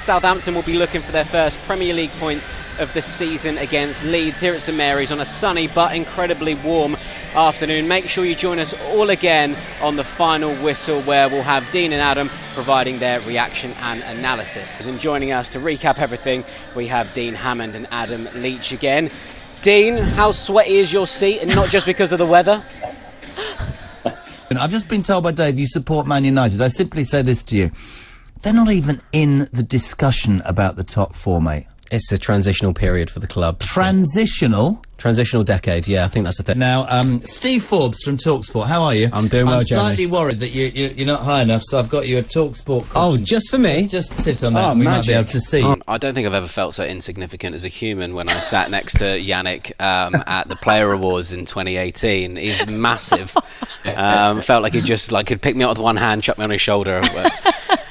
Southampton will be looking for their first Premier League points of the season against Leeds here at St Mary's on a sunny but incredibly warm afternoon. Make sure you join us all again on the final whistle, where we'll have Dean and Adam providing their reaction and analysis. And joining us to recap everything, we have Dean Hammond and Adam Leach again. Dean, how sweaty is your seat, and not just because of the weather? I've just been told by Dave you support Man United. I simply say this to you. They're not even in the discussion about the top four, mate. It's a transitional period for the club. Transitional? Transitional decade, yeah, I think that's the thing. Now, Steve Forbes from TalkSport, how are you? I'm doing well, Jeremy. I'm slightly worried that you're not high enough, so I've got you a TalkSport. Oh, just for me? Just sit on that and we might be able to see. I don't think I've ever felt so insignificant as a human when I sat next to Yannick at the Player Awards in 2018. He's massive. Felt like he just could pick me up with one hand, chuck me on his shoulder.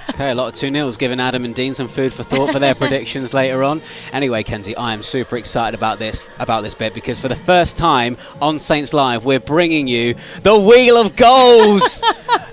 Okay, a lot of 2-0s, giving Adam and Dean some food for thought for their predictions later on. Anyway, Kenzie, I am super excited about this bit, because for the first time on Saints Live, we're bringing you the Wheel of Goals.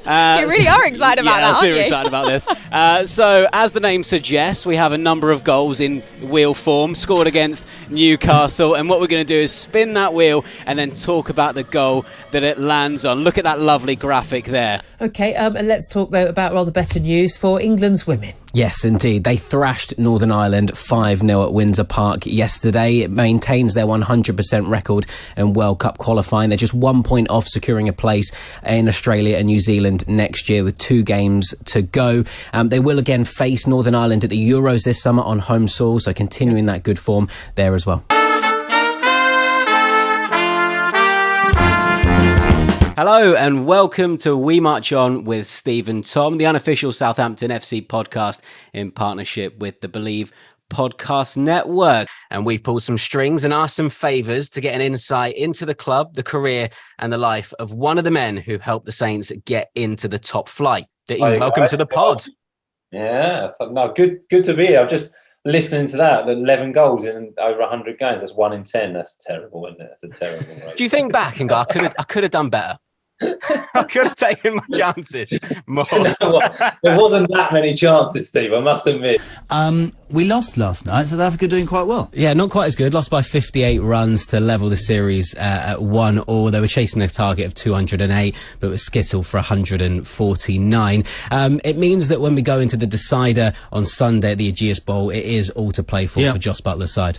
You really are excited about that, aren't you? Yeah, super excited about this. So, as the name suggests, we have a number of goals in wheel form scored against Newcastle, and what we're going to do is spin that wheel and then talk about the goal that it lands on. Look at that lovely graphic there. OK, and let's talk, though, about rather better news for England's women. Yes, indeed. They thrashed Northern Ireland 5-0 at Windsor Park yesterday. It maintains their 100% record in World Cup qualifying. They're just 1 point off securing a place in Australia and New Zealand next year with 2 games to go. They will again face Northern Ireland at the Euros this summer on home soil, so continuing that good form there as well. Hello and welcome to We March On with Steve and Tom, the unofficial Southampton FC podcast in partnership with the Believe Podcast Network. And we've pulled some strings and asked some favours to get an insight into the club, the career and the life of one of the men who helped the Saints get into the top flight. Dean, welcome to the pod. Yeah, no, good to be here. I'm just listening to that 11 goals in over 100 games. That's 1 in 10. That's terrible, isn't it? That's a terrible rate. Do you think back and go, I could have done better? I could have taken my chances more. You know what? There wasn't that many chances, Steve, I must admit. We lost last night, South Africa doing quite well. Yeah, not quite as good. Lost by 58 runs to level the series at 1-1. They were chasing a target of 208, but were skittled for 149. It means that when we go into the decider on Sunday at the Ageas Bowl, it is all to play for Jos Buttler's side.